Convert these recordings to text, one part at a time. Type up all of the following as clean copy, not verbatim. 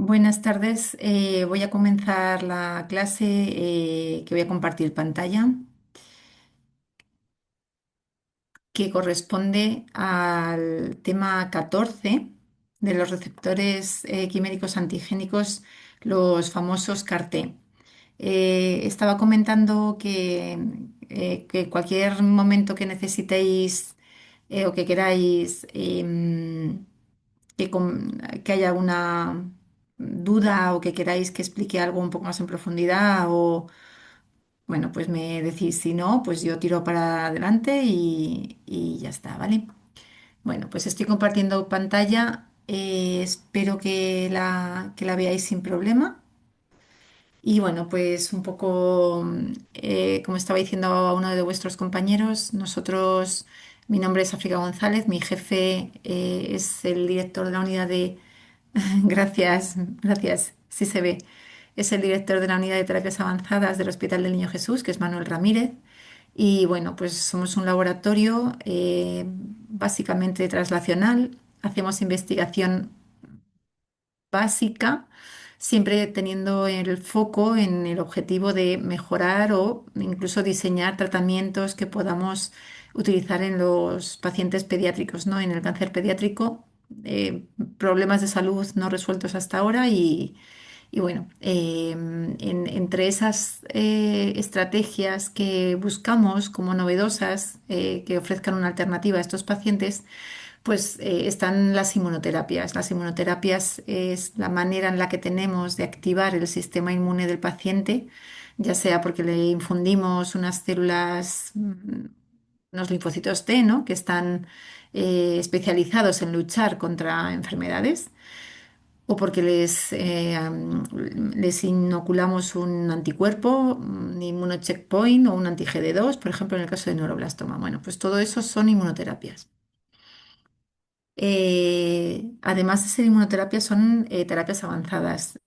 Buenas tardes. Voy a comenzar la clase que voy a compartir pantalla, que corresponde al tema 14 de los receptores quiméricos antigénicos, los famosos CAR-T. Estaba comentando que cualquier momento que necesitéis o que queráis que haya alguna duda o que queráis que explique algo un poco más en profundidad o, bueno, pues me decís si no, pues yo tiro para adelante y ya está, ¿vale? Bueno, pues estoy compartiendo pantalla, espero que la veáis sin problema. Y bueno, pues un poco, como estaba diciendo a uno de vuestros compañeros, mi nombre es África González, mi jefe es el director de la unidad de... Gracias, gracias, sí se ve. Es el director de la unidad de terapias avanzadas del Hospital del Niño Jesús, que es Manuel Ramírez. Y bueno, pues somos un laboratorio básicamente translacional. Hacemos investigación básica, siempre teniendo el foco en el objetivo de mejorar o incluso diseñar tratamientos que podamos utilizar en los pacientes pediátricos, ¿no? En el cáncer pediátrico, problemas de salud no resueltos hasta ahora y bueno, entre esas estrategias que buscamos como novedosas, que ofrezcan una alternativa a estos pacientes, pues están las inmunoterapias. Las inmunoterapias es la manera en la que tenemos de activar el sistema inmune del paciente, ya sea porque le infundimos unas células, unos linfocitos T, ¿no? Que están especializados en luchar contra enfermedades, o porque les inoculamos un anticuerpo, un inmunocheckpoint o un anti-GD2, por ejemplo, en el caso de neuroblastoma. Bueno, pues todo eso son inmunoterapias. Además de ser inmunoterapia, son terapias avanzadas.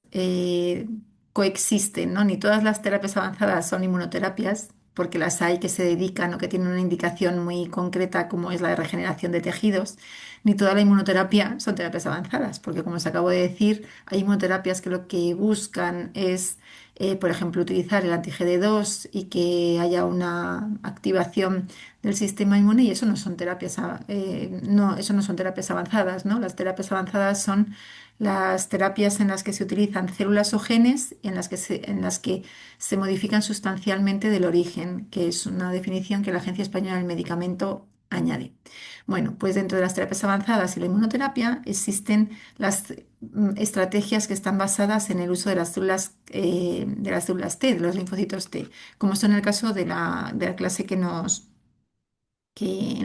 Coexisten, ¿no? Ni todas las terapias avanzadas son inmunoterapias, porque las hay que se dedican o que tienen una indicación muy concreta, como es la de regeneración de tejidos. Ni toda la inmunoterapia son terapias avanzadas, porque como os acabo de decir, hay inmunoterapias que lo que buscan es, por ejemplo, utilizar el anti-GD2 y que haya una activación del sistema inmune y eso no son terapias, no, eso no son terapias avanzadas, ¿no? Las terapias avanzadas son las terapias en las que se utilizan células o genes en las que se modifican sustancialmente del origen, que es una definición que la Agencia Española del Medicamento añade. Bueno, pues dentro de las terapias avanzadas y la inmunoterapia existen las estrategias que están basadas en el uso de las células T, de los linfocitos T, como son el caso de la clase en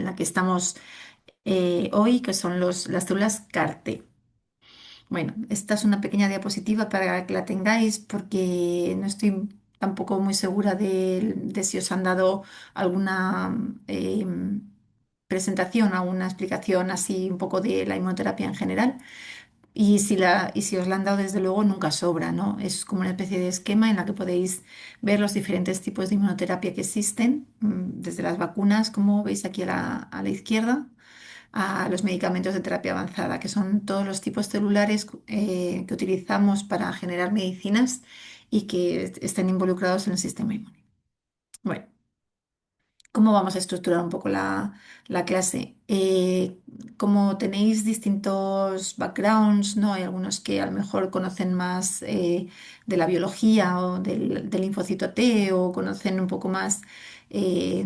la que estamos hoy, que son las células CAR-T. Bueno, esta es una pequeña diapositiva para que la tengáis porque no estoy tampoco muy segura de si os han dado alguna presentación, alguna explicación así un poco de la inmunoterapia en general. Y si os la han dado, desde luego, nunca sobra, ¿no? Es como una especie de esquema en la que podéis ver los diferentes tipos de inmunoterapia que existen, desde las vacunas, como veis aquí a la izquierda, a los medicamentos de terapia avanzada, que son todos los tipos celulares que utilizamos para generar medicinas y que están involucrados en el sistema inmune. Bueno. ¿Cómo vamos a estructurar un poco la clase? Como tenéis distintos backgrounds, ¿no? Hay algunos que a lo mejor conocen más de la biología o del linfocito T o conocen un poco más eh,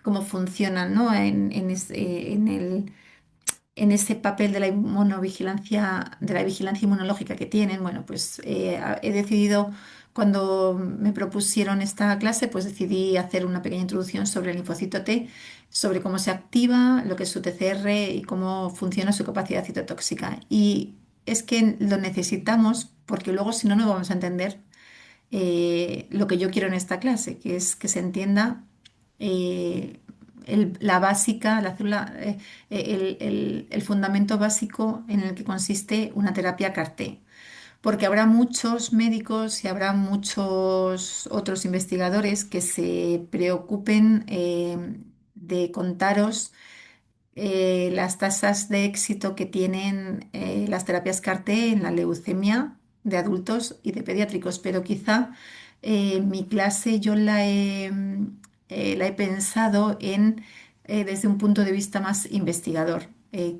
cómo funcionan, ¿no? En ese papel de la inmunovigilancia, de la vigilancia inmunológica que tienen. Bueno, pues he decidido, cuando me propusieron esta clase, pues decidí hacer una pequeña introducción sobre el linfocito T, sobre cómo se activa, lo que es su TCR y cómo funciona su capacidad citotóxica. Y es que lo necesitamos porque luego si no, no vamos a entender lo que yo quiero en esta clase, que es que se entienda eh, la básica, la célula, el fundamento básico en el que consiste una terapia CAR-T. Porque habrá muchos médicos y habrá muchos otros investigadores que se preocupen de contaros las tasas de éxito que tienen las terapias CAR-T en la leucemia de adultos y de pediátricos, pero quizá mi clase yo la he pensado desde un punto de vista más investigador.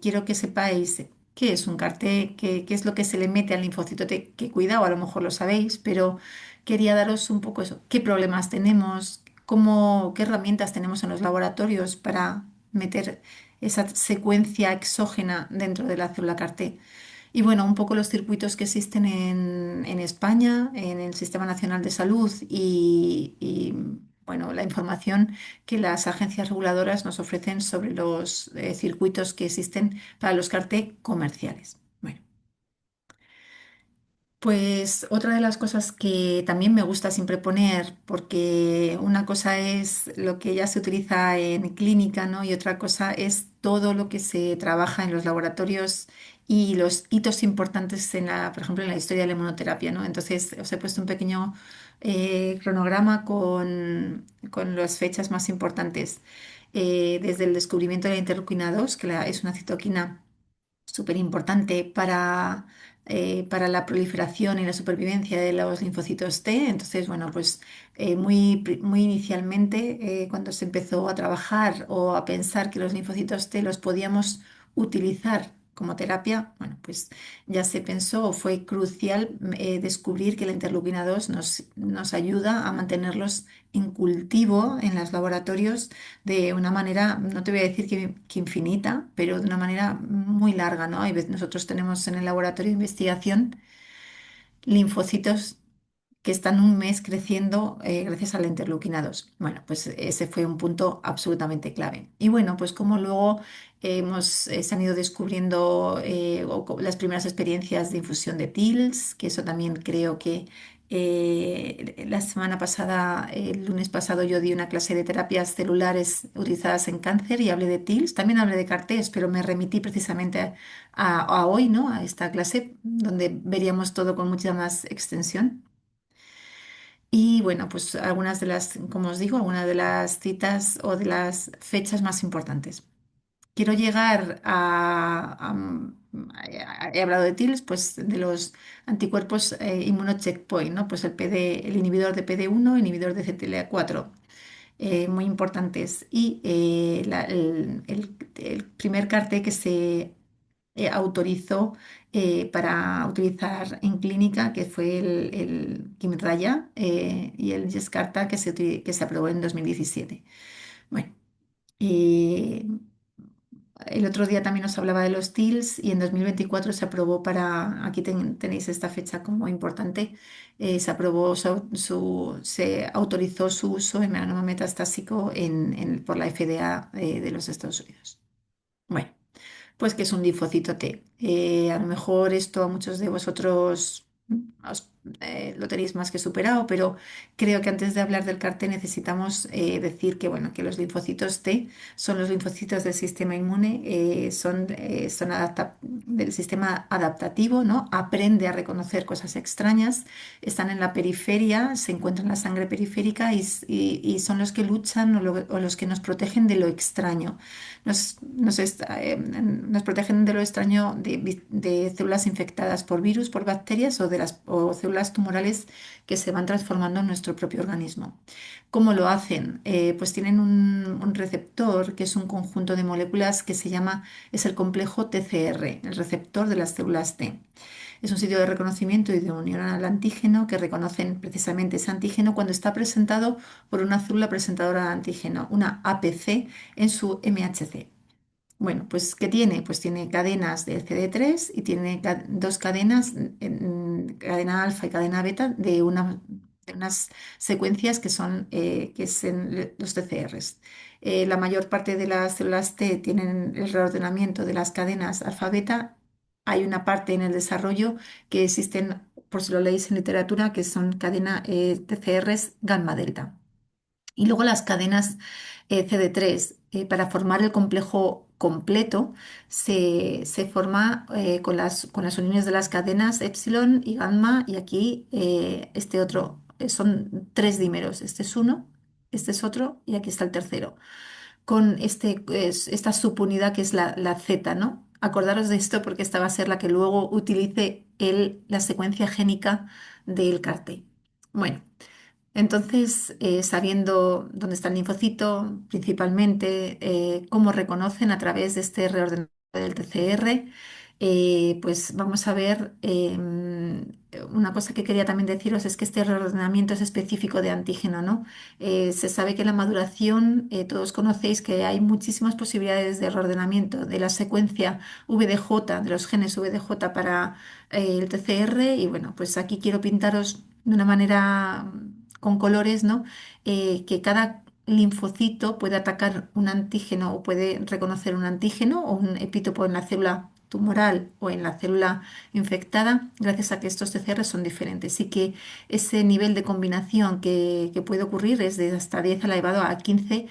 Quiero que sepáis qué es un CAR-T, qué es lo que se le mete al linfocito T, que cuidado, a lo mejor lo sabéis, pero quería daros un poco eso, qué problemas tenemos, qué herramientas tenemos en los laboratorios para meter esa secuencia exógena dentro de la célula CAR-T. Y bueno, un poco los circuitos que existen en España, en el Sistema Nacional de Salud bueno, la información que las agencias reguladoras nos ofrecen sobre los circuitos que existen para los CAR-T comerciales. Bueno. Pues otra de las cosas que también me gusta siempre poner, porque una cosa es lo que ya se utiliza en clínica, ¿no? Y otra cosa es todo lo que se trabaja en los laboratorios y los hitos importantes por ejemplo, en la historia de la inmunoterapia, ¿no? Entonces, os he puesto un pequeño cronograma con las fechas más importantes. Desde el descubrimiento de la interleuquina 2, que es una citoquina súper importante para la proliferación y la supervivencia de los linfocitos T. Entonces, bueno, pues muy inicialmente, cuando se empezó a trabajar o a pensar que los linfocitos T los podíamos utilizar como terapia, bueno, pues ya se pensó o fue crucial descubrir que la interleuquina 2 nos ayuda a mantenerlos en cultivo en los laboratorios de una manera, no te voy a decir que infinita, pero de una manera muy larga, ¿no? Nosotros tenemos en el laboratorio de investigación linfocitos que están un mes creciendo gracias a la interleuquina 2. Bueno, pues ese fue un punto absolutamente clave. Y bueno, pues como luego se han ido descubriendo las primeras experiencias de infusión de TILs, que eso también creo que la semana pasada, el lunes pasado, yo di una clase de terapias celulares utilizadas en cáncer y hablé de TILs, también hablé de CAR-Ts, pero me remití precisamente a hoy, ¿no? A esta clase donde veríamos todo con mucha más extensión. Y bueno, pues algunas de como os digo, algunas de las citas o de las fechas más importantes. Quiero llegar he hablado de TILs, pues de los anticuerpos inmunocheckpoint, ¿no? Pues el inhibidor de PD-1, inhibidor de CTLA-4, muy importantes. Y el primer CAR-T que se autorizó para utilizar en clínica, que fue el Kymriah y el Yescarta que se aprobó en 2017. Bueno, eh, el otro día también os hablaba de los TILs y en 2024 se aprobó aquí tenéis esta fecha como importante, se aprobó, se autorizó su uso en melanoma metastásico por la FDA de los Estados Unidos. Bueno. Pues que es un linfocito T. A lo mejor esto a muchos de vosotros os- lo tenéis más que superado, pero creo que antes de hablar del CAR-T necesitamos decir que, bueno, que los linfocitos T son los linfocitos del sistema inmune, del sistema adaptativo, ¿no? Aprende a reconocer cosas extrañas, están en la periferia, se encuentran en la sangre periférica y son los que luchan o los que nos protegen de lo extraño. Nos protegen de lo extraño de células infectadas por virus, por bacterias o células tumorales que se van transformando en nuestro propio organismo. ¿Cómo lo hacen? Pues tienen un receptor que es un conjunto de moléculas es el complejo TCR, el receptor de las células T. Es un sitio de reconocimiento y de unión al antígeno que reconocen precisamente ese antígeno cuando está presentado por una célula presentadora de antígeno, una APC en su MHC. Bueno, pues ¿qué tiene? Pues tiene cadenas de CD3 y tiene dos cadenas, cadena alfa y cadena beta, de unas secuencias que son los TCRs. La mayor parte de las células T tienen el reordenamiento de las cadenas alfa-beta. Hay una parte en el desarrollo que existen, por si lo leéis en literatura, que son cadena TCRs gamma-delta. Y luego las cadenas CD3, para formar el complejo completo, se forma con las uniones de las cadenas epsilon y gamma, y aquí este otro, son tres dímeros, este es uno, este es otro, y aquí está el tercero con esta subunidad que es la Z, ¿no? Acordaros de esto porque esta va a ser la que luego utilice la secuencia génica del CAR-T. Bueno. Entonces, sabiendo dónde está el linfocito, principalmente cómo reconocen a través de este reordenamiento del TCR, pues vamos a ver, una cosa que quería también deciros es que este reordenamiento es específico de antígeno, ¿no? Se sabe que en la maduración, todos conocéis que hay muchísimas posibilidades de reordenamiento de la secuencia VDJ, de los genes VDJ para el TCR, y bueno, pues aquí quiero pintaros de una manera con colores, ¿no? Que cada linfocito puede atacar un antígeno o puede reconocer un antígeno o un epítopo en la célula tumoral o en la célula infectada, gracias a que estos TCR son diferentes y que ese nivel de combinación que puede ocurrir es de hasta 10 elevado a 15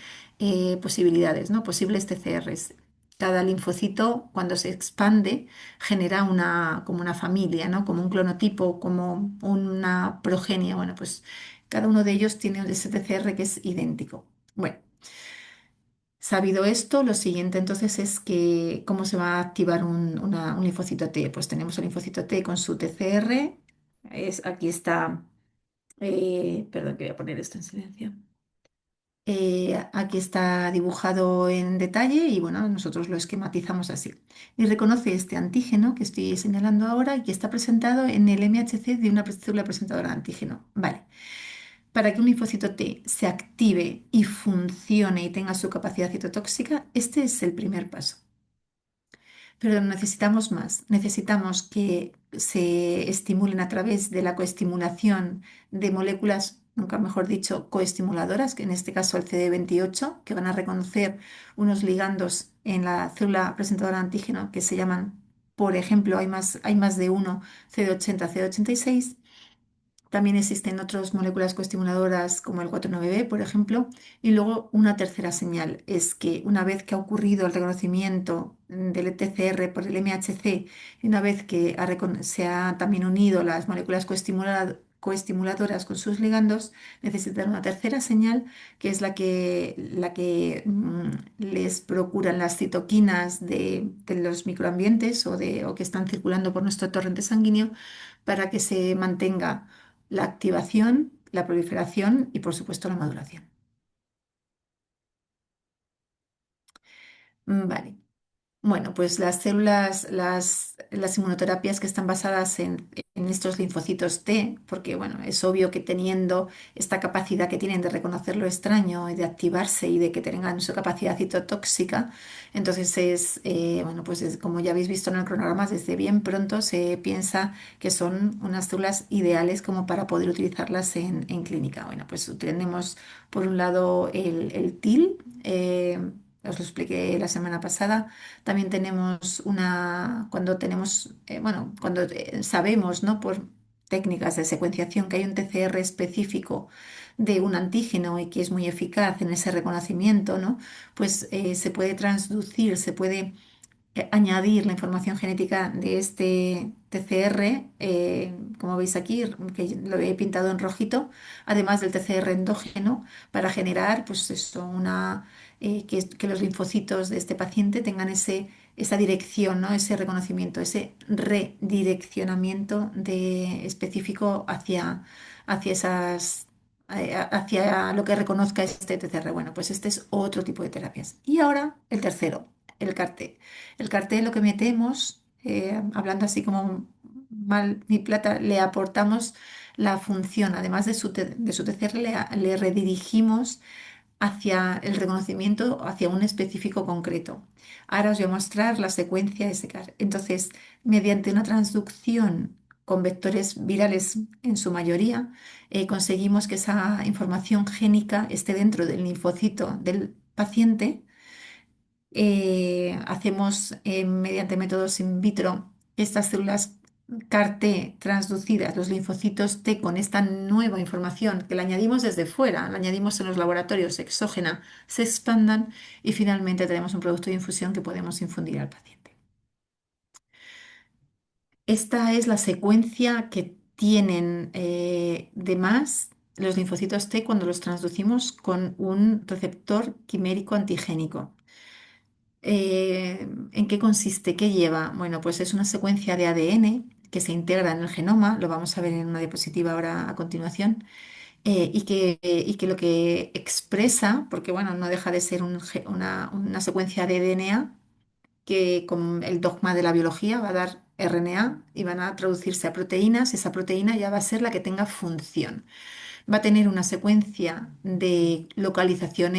posibilidades, ¿no? Posibles TCRs. Cada linfocito, cuando se expande, genera como una familia, ¿no? Como un clonotipo, como una progenie. Bueno, pues cada uno de ellos tiene un STCR que es idéntico. Bueno, sabido esto, lo siguiente entonces es que cómo se va a activar un linfocito T. Pues tenemos el linfocito T con su TCR. Aquí está, perdón que voy a poner esto en silencio. Aquí está dibujado en detalle y bueno, nosotros lo esquematizamos así. Y reconoce este antígeno que estoy señalando ahora y que está presentado en el MHC de una célula presentadora de antígeno. Vale. Para que un linfocito T se active y funcione y tenga su capacidad citotóxica, este es el primer paso. Pero necesitamos más. Necesitamos que se estimulen a través de la coestimulación de moléculas, nunca mejor dicho, coestimuladoras, que en este caso el CD28, que van a reconocer unos ligandos en la célula presentadora de antígeno que se llaman, por ejemplo, hay más de uno, CD80, CD86. También existen otras moléculas coestimuladoras como el 4,9-B, por ejemplo. Y luego una tercera señal es que una vez que ha ocurrido el reconocimiento del TCR por el MHC y una vez que se ha también unido las moléculas coestimuladoras con sus ligandos, necesitan una tercera señal que es la que les procuran las citoquinas de los microambientes o que están circulando por nuestro torrente sanguíneo para que se mantenga la activación, la proliferación y por supuesto la maduración. Vale. Bueno, pues las inmunoterapias que están basadas en estos linfocitos T, porque bueno, es obvio que teniendo esta capacidad que tienen de reconocer lo extraño y de activarse y de que tengan su capacidad citotóxica, entonces bueno, pues como ya habéis visto en el cronograma, desde bien pronto se piensa que son unas células ideales como para poder utilizarlas en clínica. Bueno, pues tenemos por un lado el TIL. Os lo expliqué la semana pasada. También tenemos cuando sabemos, ¿no? Por técnicas de secuenciación que hay un TCR específico de un antígeno y que es muy eficaz en ese reconocimiento, ¿no? Pues se puede transducir, se puede añadir la información genética de este TCR, como veis aquí, que lo he pintado en rojito, además del TCR endógeno, para generar pues esto, que los linfocitos de este paciente tengan esa dirección, ¿no? Ese reconocimiento, ese redireccionamiento específico hacia hacia lo que reconozca este TCR. Bueno, pues este es otro tipo de terapias. Y ahora el tercero, el CAR-T. El cartel lo que metemos, hablando así como mal ni plata, le aportamos la función, además de su TCR, le redirigimos hacia el reconocimiento, hacia un específico concreto. Ahora os voy a mostrar la secuencia de ese CAR. Entonces, mediante una transducción con vectores virales en su mayoría, conseguimos que esa información génica esté dentro del linfocito del paciente. Hacemos mediante métodos in vitro estas células CAR-T transducidas, los linfocitos T con esta nueva información que la añadimos desde fuera, la añadimos en los laboratorios exógena, se expandan y finalmente tenemos un producto de infusión que podemos infundir al paciente. Esta es la secuencia que tienen de más los linfocitos T cuando los transducimos con un receptor quimérico antigénico. ¿En qué consiste? ¿Qué lleva? Bueno, pues es una secuencia de ADN que se integra en el genoma, lo vamos a ver en una diapositiva ahora a continuación, y que lo que expresa, porque bueno, no deja de ser una secuencia de DNA que con el dogma de la biología va a dar RNA y van a traducirse a proteínas, esa proteína ya va a ser la que tenga función. Va a tener una secuencia de localización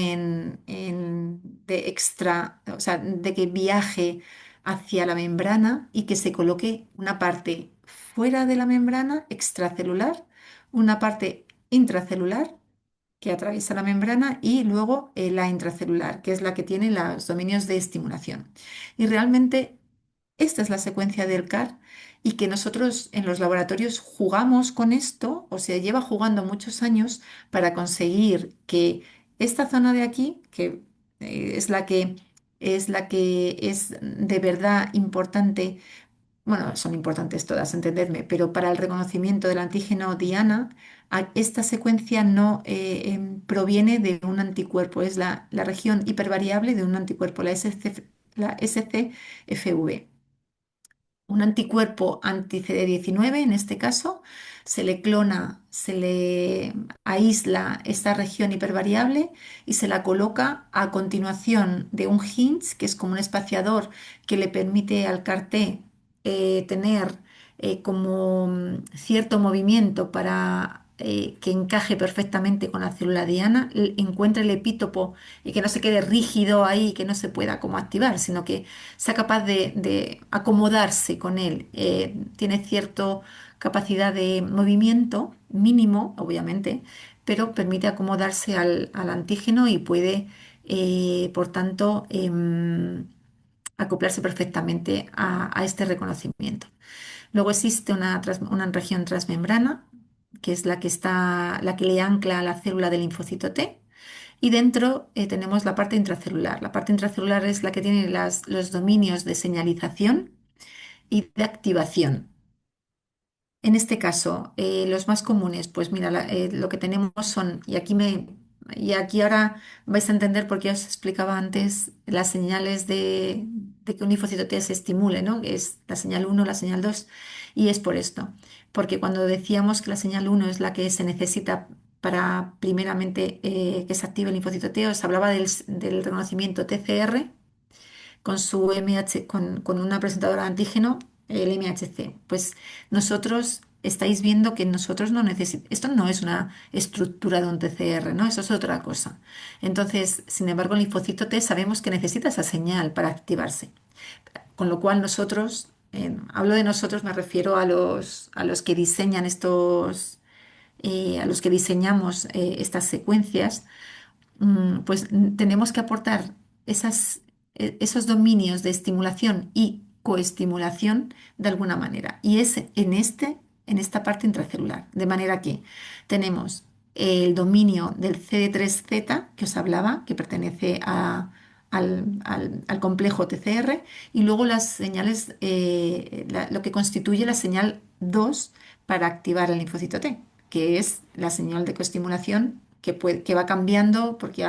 de extra, o sea, de que viaje hacia la membrana y que se coloque una parte fuera de la membrana extracelular, una parte intracelular que atraviesa la membrana y luego la intracelular, que es la que tiene los dominios de estimulación. Y realmente esta es la secuencia del CAR y que nosotros en los laboratorios jugamos con esto, o sea, lleva jugando muchos años para conseguir que esta zona de aquí, que es la que es de verdad importante, bueno, son importantes todas, entendedme, pero para el reconocimiento del antígeno Diana, esta secuencia no proviene de un anticuerpo, es la región hipervariable de un anticuerpo, la SCFV. Un anticuerpo anti-CD19, en este caso, se le clona, se le aísla esta región hipervariable y se la coloca a continuación de un hinge, que es como un espaciador que le permite al CAR-T tener como cierto movimiento para que encaje perfectamente con la célula diana, encuentre el epítopo y que no se quede rígido ahí, que no se pueda como activar, sino que sea capaz de acomodarse con él. Tiene cierta capacidad de movimiento, mínimo, obviamente, pero permite acomodarse al antígeno y puede, por tanto, acoplarse perfectamente a este reconocimiento. Luego existe una región transmembrana, que es la que le ancla a la célula del linfocito T. Y dentro tenemos la parte intracelular. La parte intracelular es la que tiene los dominios de señalización y de activación. En este caso, los más comunes, pues mira, lo que tenemos son, y aquí ahora vais a entender por qué os explicaba antes las señales de que un linfocito T se estimule, ¿no? Que es la señal uno, la señal 2, y es por esto, porque cuando decíamos que la señal uno es la que se necesita para primeramente que se active el linfocito T, os hablaba del reconocimiento TCR con su MH, con una presentadora de antígeno, el MHC. Pues nosotros estáis viendo que nosotros no necesitamos, esto no es una estructura de un TCR, ¿no? Eso es otra cosa. Entonces, sin embargo, el linfocito T sabemos que necesita esa señal para activarse. Con lo cual nosotros, hablo de nosotros, me refiero a los que diseñan a los que diseñamos estas secuencias, pues tenemos que aportar esos dominios de estimulación y coestimulación de alguna manera. Y es en esta parte intracelular. De manera que tenemos el dominio del CD3Z que os hablaba, que pertenece al complejo TCR, y luego las señales, lo que constituye la señal 2 para activar el linfocito T, que es la señal de coestimulación que va cambiando porque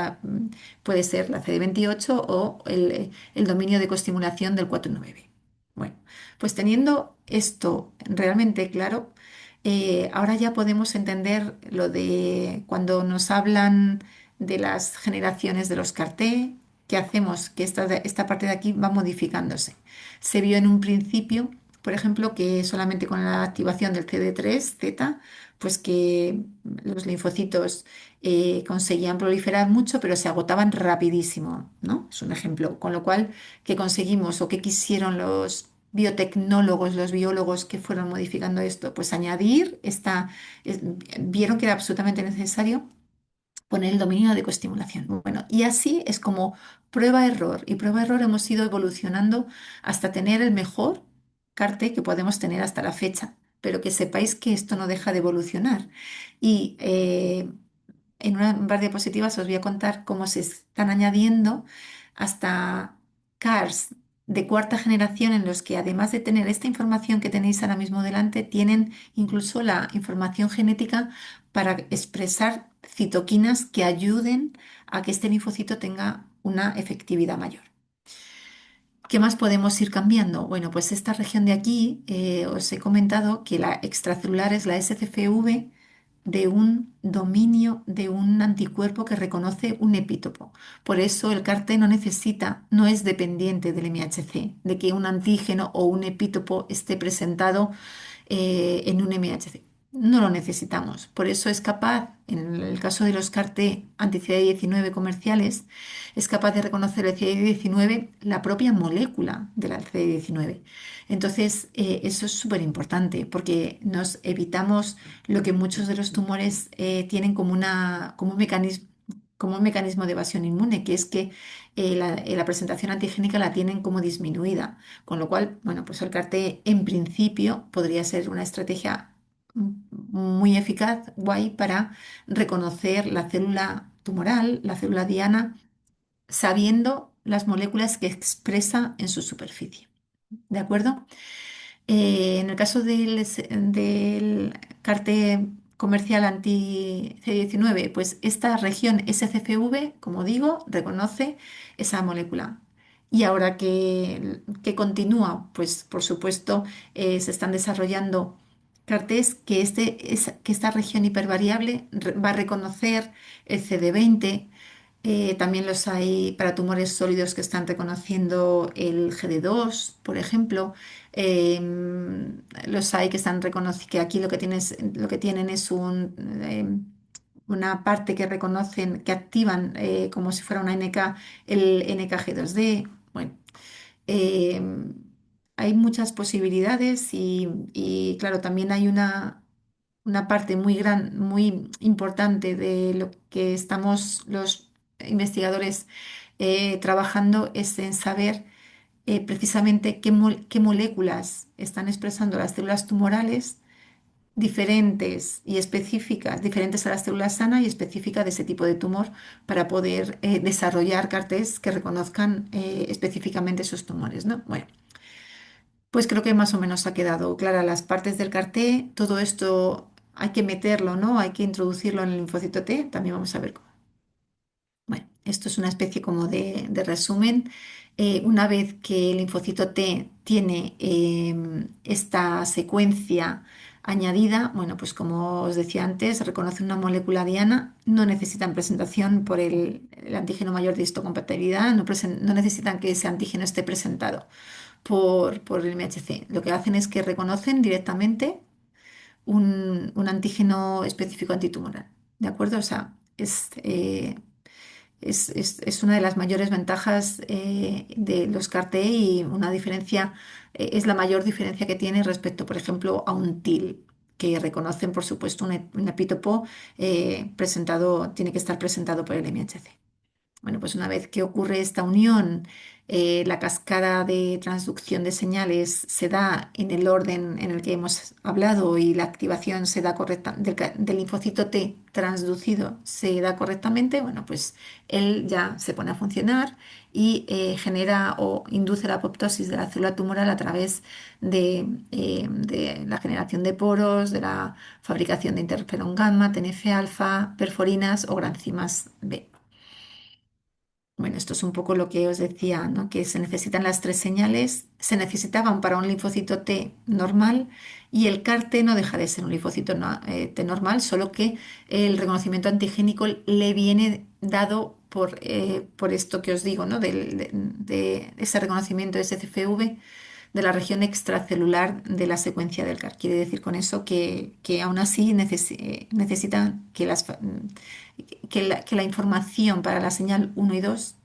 puede ser la CD28 o el dominio de coestimulación del 4-9. Bueno, pues teniendo esto realmente claro, ahora ya podemos entender lo de cuando nos hablan de las generaciones de los CAR-T, que hacemos que esta parte de aquí va modificándose. Se vio en un principio, por ejemplo, que solamente con la activación del CD3Z, pues que los linfocitos conseguían proliferar mucho, pero se agotaban rapidísimo, ¿no? Es un ejemplo. Con lo cual, ¿qué conseguimos o qué quisieron los biotecnólogos, los biólogos que fueron modificando esto? Pues añadir vieron que era absolutamente necesario poner el dominio de coestimulación. Bueno, y así es como prueba-error y prueba-error hemos ido evolucionando hasta tener el mejor CAR-T que podemos tener hasta la fecha, pero que sepáis que esto no deja de evolucionar. Y en un par de diapositivas os voy a contar cómo se están añadiendo hasta CARs de cuarta generación en los que además de tener esta información que tenéis ahora mismo delante, tienen incluso la información genética para expresar citoquinas que ayuden a que este linfocito tenga una efectividad mayor. ¿Qué más podemos ir cambiando? Bueno, pues esta región de aquí, os he comentado que la extracelular es la SCFV de un dominio de un anticuerpo que reconoce un epítopo. Por eso el CAR-T no necesita, no es dependiente del MHC, de que un antígeno o un epítopo esté presentado en un MHC. No lo necesitamos. Por eso es capaz, en el caso de los CAR-T anti-CD19 comerciales, es capaz de reconocer el CD19, la propia molécula de la CD19. Entonces, eso es súper importante porque nos evitamos lo que muchos de los tumores tienen como un mecanismo de evasión inmune, que es que la presentación antigénica la tienen como disminuida. Con lo cual, bueno, pues el CAR-T en principio podría ser una estrategia muy eficaz, guay, para reconocer la célula tumoral, la célula diana, sabiendo las moléculas que expresa en su superficie. ¿De acuerdo? En el caso del CAR-T comercial anti-CD19, pues esta región SCFV, como digo, reconoce esa molécula. Y ahora que continúa, pues por supuesto se están desarrollando CAR-Ts que esta región hipervariable va a reconocer el CD20. También los hay para tumores sólidos que están reconociendo el GD2, por ejemplo. Los hay que están reconociendo que aquí lo que tienen es una parte que reconocen, que activan como si fuera una NK, el NKG2D. Bueno, em, hay muchas posibilidades y, claro, también hay una parte muy importante de lo que estamos los investigadores trabajando es en saber precisamente qué moléculas están expresando las células tumorales diferentes y específicas, diferentes a las células sanas y específicas de ese tipo de tumor para poder desarrollar CAR-Ts que reconozcan específicamente esos tumores, ¿no? Bueno, pues creo que más o menos ha quedado clara las partes del CAR-T. Todo esto hay que meterlo, ¿no? Hay que introducirlo en el linfocito T. También vamos a ver cómo. Bueno, esto es una especie como de resumen. Una vez que el linfocito T tiene esta secuencia añadida, bueno, pues como os decía antes, reconoce una molécula diana, no necesitan presentación por el antígeno mayor de histocompatibilidad, no necesitan que ese antígeno esté presentado por el MHC. Lo que hacen es que reconocen directamente un antígeno específico antitumoral. ¿De acuerdo? O sea, es una de las mayores ventajas de los CAR-T y una diferencia, es la mayor diferencia que tiene respecto, por ejemplo, a un TIL, que reconocen, por supuesto, un epítopo presentado, tiene que estar presentado por el MHC. Bueno, pues una vez que ocurre esta unión, la cascada de transducción de señales se da en el orden en el que hemos hablado y la activación se da correcta del linfocito T transducido se da correctamente, bueno, pues él ya se pone a funcionar y genera o induce la apoptosis de la célula tumoral a través de la generación de poros, de la fabricación de interferón gamma, TNF-alfa, perforinas o granzimas B. Bueno, esto es un poco lo que os decía, ¿no? Que se necesitan las tres señales, se necesitaban para un linfocito T normal y el CAR-T no deja de ser un linfocito T normal, solo que el reconocimiento antigénico le viene dado por esto que os digo, ¿no? De ese reconocimiento SCFV de la región extracelular de la secuencia del CAR. Quiere decir con eso que aún así necesitan que la información para la señal uno y 2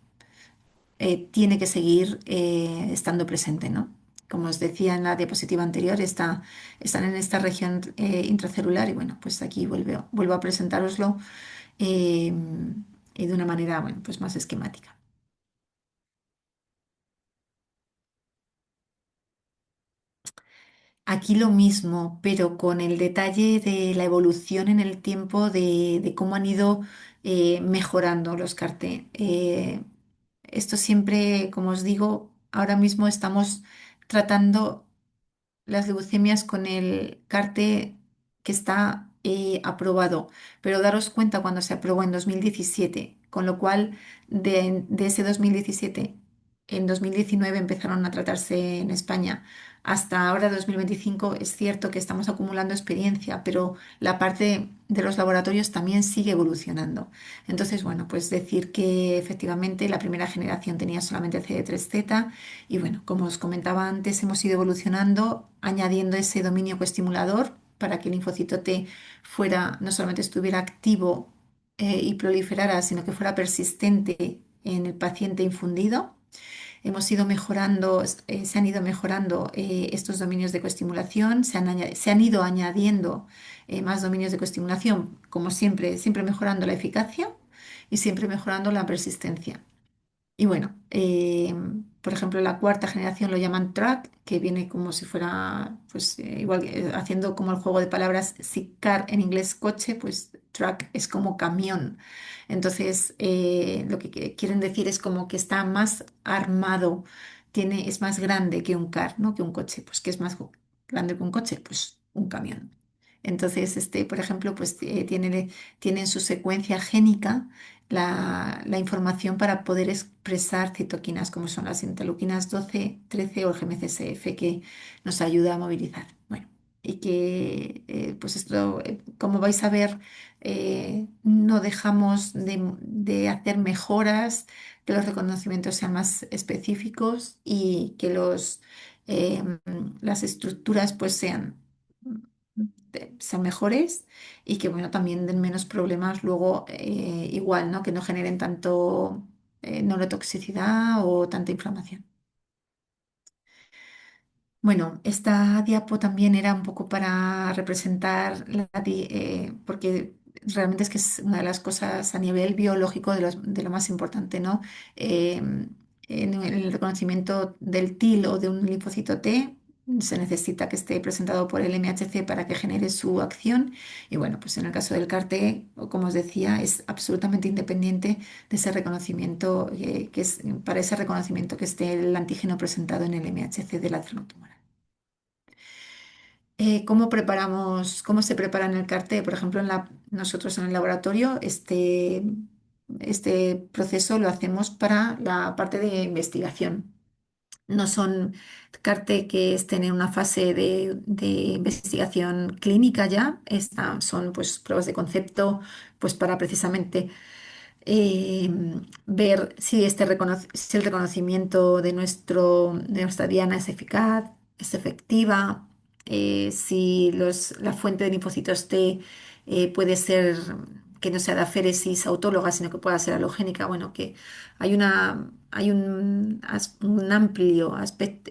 tiene que seguir estando presente, ¿no? Como os decía en la diapositiva anterior, están en esta región intracelular y bueno, pues aquí vuelvo a presentároslo eh, y de una manera, bueno, pues más esquemática. Aquí lo mismo, pero con el detalle de la evolución en el tiempo de cómo han ido mejorando los CAR-T. Esto siempre, como os digo, ahora mismo estamos tratando las leucemias con el CAR-T que está aprobado, pero daros cuenta cuando se aprobó en 2017, con lo cual de ese 2017 en 2019 empezaron a tratarse en España. Hasta ahora, 2025, es cierto que estamos acumulando experiencia, pero la parte de los laboratorios también sigue evolucionando. Entonces, bueno, pues decir que efectivamente la primera generación tenía solamente CD3Z y bueno, como os comentaba antes, hemos ido evolucionando, añadiendo ese dominio coestimulador para que el linfocito T fuera, no solamente estuviera activo y proliferara, sino que fuera persistente en el paciente infundido. Hemos ido mejorando, se han ido mejorando estos dominios de coestimulación, se han ido añadiendo más dominios de coestimulación, como siempre, siempre mejorando la eficacia y siempre mejorando la persistencia. Y bueno, por ejemplo, la cuarta generación lo llaman track, que viene como si fuera, pues igual haciendo como el juego de palabras, si car en inglés coche, pues track es como camión. Entonces, lo que quieren decir es como que está más armado, es más grande que un car, ¿no? Que un coche, pues que es más grande que un coche, pues un camión. Entonces, este, por ejemplo, pues tiene en su secuencia génica la información para poder expresar citoquinas como son las interleuquinas 12, 13 o el GM-CSF que nos ayuda a movilizar. Bueno, y que pues esto, como vais a ver, no dejamos de hacer mejoras, que los reconocimientos sean más específicos y que eh, las estructuras pues sean mejores y que bueno, también den menos problemas luego igual, ¿no? Que no generen tanto neurotoxicidad o tanta inflamación. Bueno, esta diapo también era un poco para representar, porque realmente es que es una de las cosas a nivel biológico de lo más importante, ¿no? Eh, en el reconocimiento del TIL o de un linfocito T se necesita que esté presentado por el MHC para que genere su acción. Y bueno, pues en el caso del CAR-T, o como os decía, es absolutamente independiente de ese reconocimiento, que es para ese reconocimiento que esté el antígeno presentado en el MHC de la célula tumoral. ¿Cómo preparamos, cómo se prepara en el CAR-T? Por ejemplo, nosotros en el laboratorio, este proceso lo hacemos para la parte de investigación. No son CAR-T que estén en una fase de investigación clínica ya, son pues pruebas de concepto pues para precisamente eh, ver si el reconocimiento de nuestra diana es eficaz, es efectiva, si la fuente de linfocitos T puede ser que no sea de aféresis autóloga, sino que pueda ser halogénica. Bueno, que hay un amplio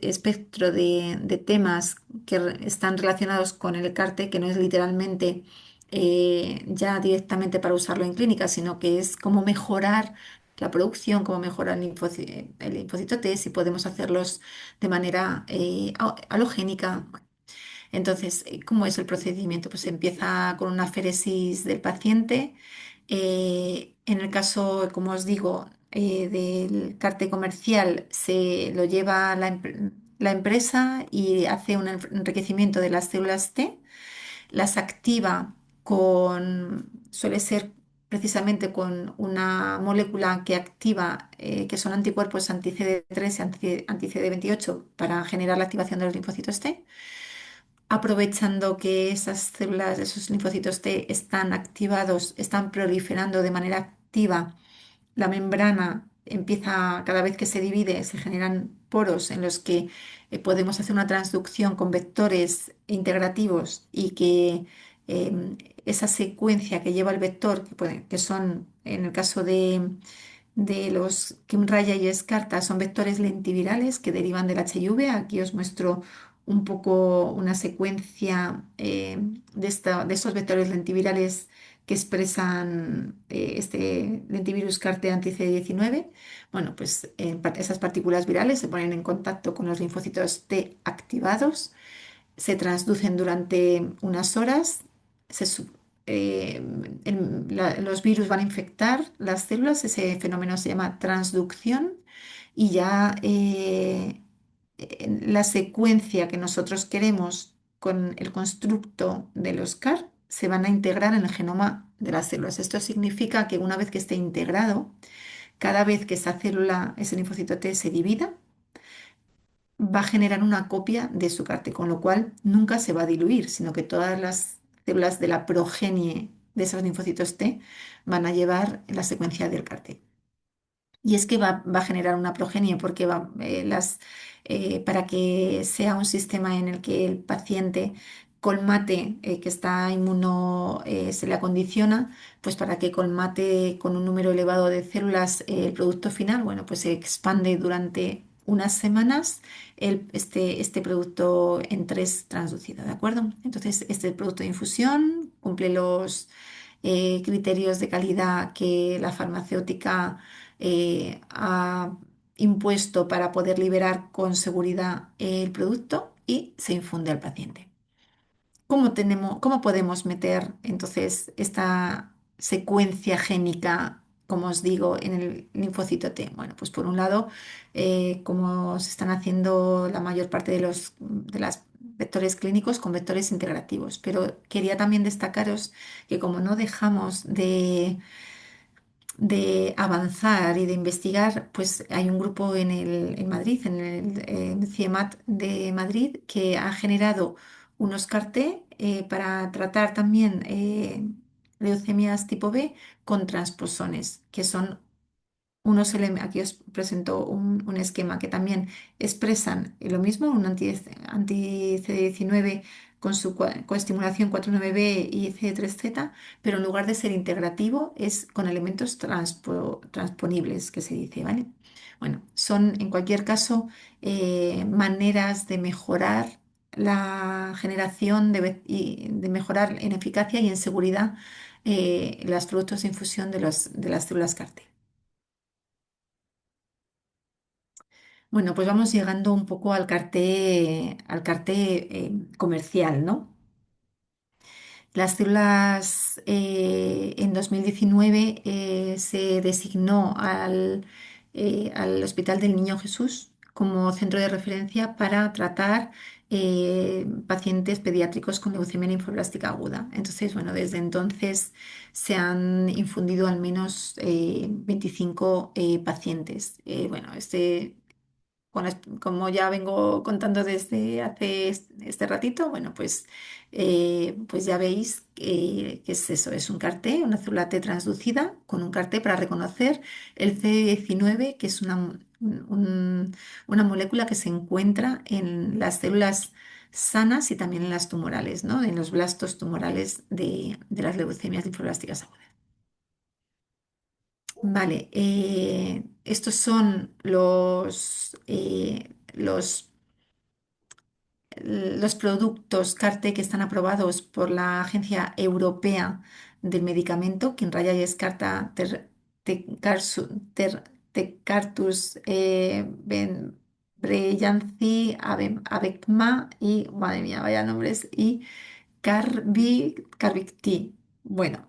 espectro de temas que están relacionados con el CAR-T, que no es literalmente ya directamente para usarlo en clínica, sino que es cómo mejorar la producción, cómo mejorar el linfocito T, si podemos hacerlos de manera halogénica. Entonces, ¿cómo es el procedimiento? Pues empieza con una aféresis del paciente. En el caso, como os digo, del CAR-T comercial, se lo lleva la empresa y hace un enriquecimiento de las células T, las activa suele ser precisamente con una molécula que activa, que son anticuerpos anti-CD3 y anti-CD28 para generar la activación de los linfocitos T, aprovechando que esas células, esos linfocitos T están activados, están proliferando de manera activa. La membrana empieza, cada vez que se divide, se generan poros en los que podemos hacer una transducción con vectores integrativos y que esa secuencia que lleva el vector, que son, en el caso de los Kymraya y Escarta, son vectores lentivirales que derivan del HIV. Aquí os muestro un poco una secuencia de estos vectores lentivirales que expresan este lentivirus CAR-T anti-CD19. Bueno, pues esas partículas virales se ponen en contacto con los linfocitos T activados, se transducen durante unas horas, se su- eh, los virus van a infectar las células, ese fenómeno se llama transducción y ya en la secuencia que nosotros queremos con el constructo de los CAR se van a integrar en el genoma de las células. Esto significa que una vez que esté integrado, Cada vez que esa célula, ese linfocito T se divida, va a generar una copia de su CAR-T, con lo cual nunca se va a diluir, sino que todas las células de la progenie de esos linfocitos T van a llevar la secuencia del CAR-T. Y es que va a generar una progenie porque para que sea un sistema en el que el paciente colmate, que está se le acondiciona, pues para que colmate con un número elevado de células el producto final, bueno, pues se expande durante unas semanas este producto en tres transducido, ¿de acuerdo? Entonces, este producto de infusión cumple los criterios de calidad que la farmacéutica ha impuesto para poder liberar con seguridad el producto y se infunde al paciente. ¿Cómo podemos meter entonces esta secuencia génica, como os digo, en el linfocito T? Bueno, pues por un lado, como se están haciendo la mayor parte de las vectores clínicos con vectores integrativos, pero quería también destacaros que como no dejamos de avanzar y de investigar, pues hay un grupo en Madrid, en el CIEMAT de Madrid, que ha generado unos CAR-T para tratar también leucemias tipo B con transposones, que son aquí os presento un esquema que también expresan lo mismo, un anti-CD19 con su coestimulación 4,9B y C3Z, pero en lugar de ser integrativo es con elementos transponibles, que se dice, ¿vale? Bueno, son en cualquier caso maneras de mejorar la generación y de mejorar en eficacia y en seguridad los productos de infusión de las células CAR-T. Bueno, pues vamos llegando un poco al cartel comercial, ¿no? Las células en 2019 se designó al Hospital del Niño Jesús como centro de referencia para tratar pacientes pediátricos con leucemia linfoblástica aguda. Entonces, bueno, desde entonces se han infundido al menos 25 pacientes. Bueno, como ya vengo contando desde hace este ratito, bueno, pues ya veis que es eso, es un CAR-T, una célula T transducida con un CAR-T para reconocer el CD19, que es una molécula que se encuentra en las células sanas y también en las tumorales, ¿no? En los blastos tumorales de las leucemias linfoblásticas agudas. Vale, estos son los productos CAR-T que están aprobados por la Agencia Europea del Medicamento, que en raya y es Carta Tecartus Breyanzi, Abecma y, madre mía, vaya nombres, y Carvicti. Bueno,